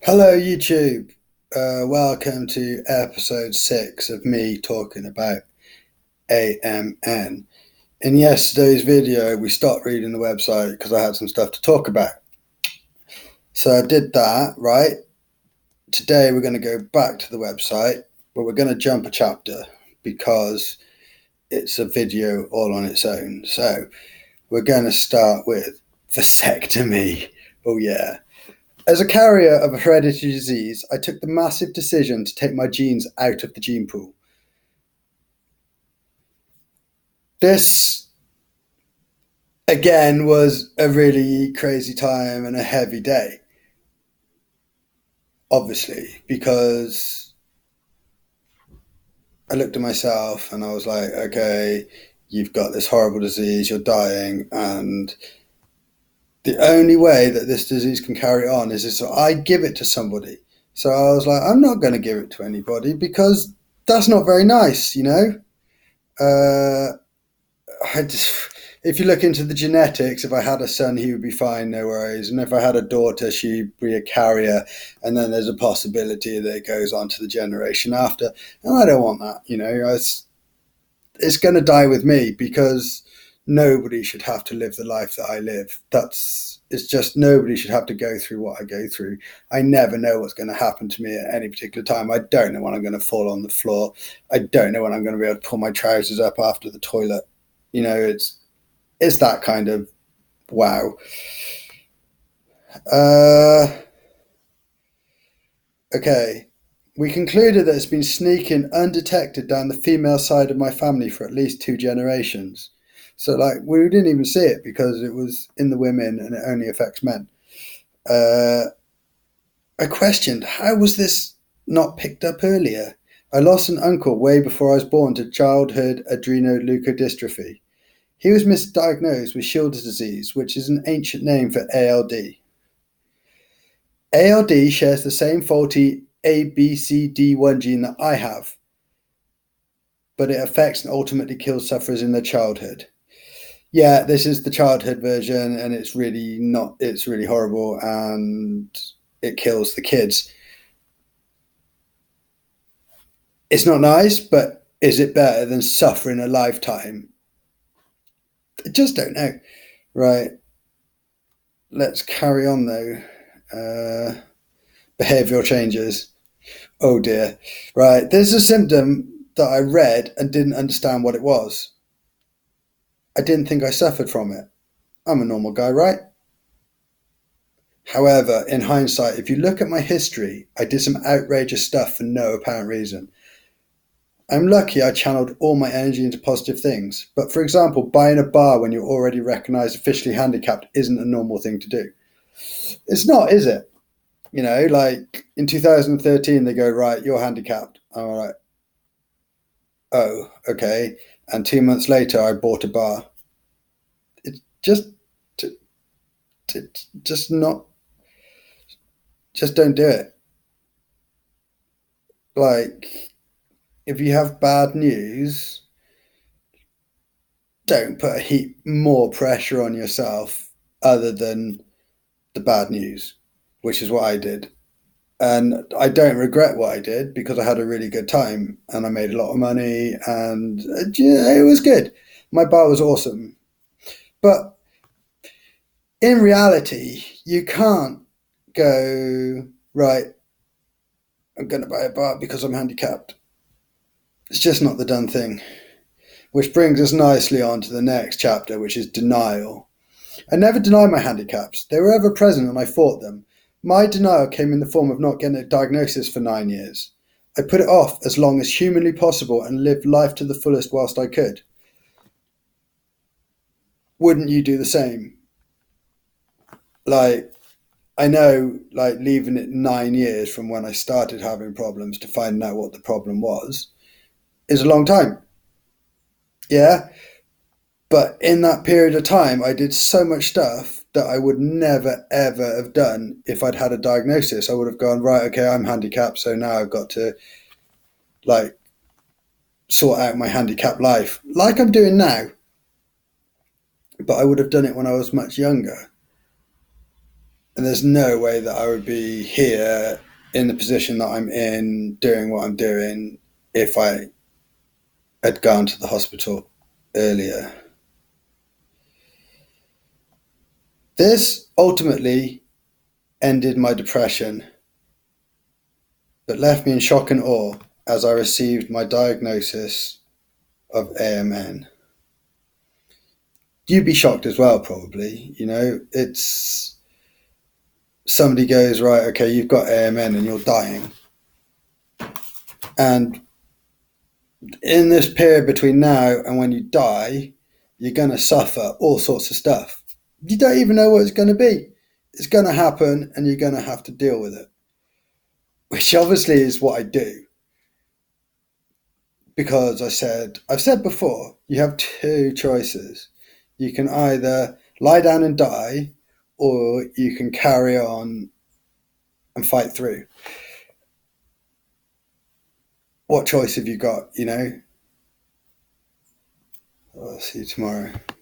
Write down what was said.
Hello, YouTube. Welcome to episode 6 of me talking about AMN. In yesterday's video, we stopped reading the website because I had some stuff to talk about. So I did that, right? Today, we're going to go back to the website, but we're going to jump a chapter because it's a video all on its own. So we're going to start with vasectomy. Oh, yeah. As a carrier of a hereditary disease, I took the massive decision to take my genes out of the gene pool. This, again, was a really crazy time and a heavy day, obviously, because I looked at myself and I was like, okay, you've got this horrible disease, you're dying, and the only way that this disease can carry on is if I give it to somebody. So I was like, I'm not going to give it to anybody because that's not very nice, you know? Uh, I just, if you look into the genetics, if I had a son, he would be fine, no worries. And if I had a daughter, she'd be a carrier. And then there's a possibility that it goes on to the generation after. And I don't want that, you know. It's going to die with me because nobody should have to live the life that I live. It's just nobody should have to go through what I go through. I never know what's going to happen to me at any particular time. I don't know when I'm going to fall on the floor. I don't know when I'm going to be able to pull my trousers up after the toilet. You know, it's that kind of wow. Uh, okay. We concluded that it's been sneaking undetected down the female side of my family for at least 2 generations. So, like, we didn't even see it because it was in the women and it only affects men. Uh, I questioned, how was this not picked up earlier? I lost an uncle way before I was born to childhood adrenoleukodystrophy. He was misdiagnosed with Schilder's disease, which is an ancient name for ALD. ALD shares the same faulty ABCD1 gene that I have, but it affects and ultimately kills sufferers in their childhood. Yeah, this is the childhood version, and it's really not, it's really horrible, and it kills the kids. It's not nice, but is it better than suffering a lifetime? I just don't know. Right, let's carry on though. Behavioural changes. Oh dear. Right. There's a symptom that I read and didn't understand what it was. I didn't think I suffered from it. I'm a normal guy, right? However, in hindsight, if you look at my history, I did some outrageous stuff for no apparent reason. I'm lucky I channeled all my energy into positive things. But for example, buying a bar when you're already recognised officially handicapped isn't a normal thing to do. It's not, is it? You know, like in 2013, they go, right, you're handicapped. I'm like, oh, okay. And 2 months later, I bought a bar. It's just not, just don't do it. Like, if you have bad news, don't put a heap more pressure on yourself other than the bad news, which is what I did. And I don't regret what I did because I had a really good time and I made a lot of money and yeah, it was good. My bar was awesome. But in reality, you can't go, right, I'm going to buy a bar because I'm handicapped. It's just not the done thing. Which brings us nicely on to the next chapter, which is denial. I never denied my handicaps. They were ever present and I fought them. My denial came in the form of not getting a diagnosis for 9 years. I put it off as long as humanly possible and lived life to the fullest whilst I could. Wouldn't you do the same? Like, I know, like, leaving it 9 years from when I started having problems to find out what the problem was is a long time. Yeah. But in that period of time, I did so much stuff that I would never, ever have done if I'd had a diagnosis. I would have gone, right, okay, I'm handicapped. So now I've got to, like, sort out my handicap life like I'm doing now. But I would have done it when I was much younger. And there's no way that I would be here in the position that I'm in, doing what I'm doing, if I had gone to the hospital earlier. This ultimately ended my depression, but left me in shock and awe as I received my diagnosis of AMN. You'd be shocked as well, probably. It's somebody goes, right, okay, you've got AMN and you're dying. And in this period between now and when you die, you're going to suffer all sorts of stuff. You don't even know what it's going to be. It's going to happen and you're going to have to deal with it, which obviously is what I do. Because I've said before, you have two choices. You can either lie down and die, or you can carry on and fight through. What choice have you got? I'll see you tomorrow.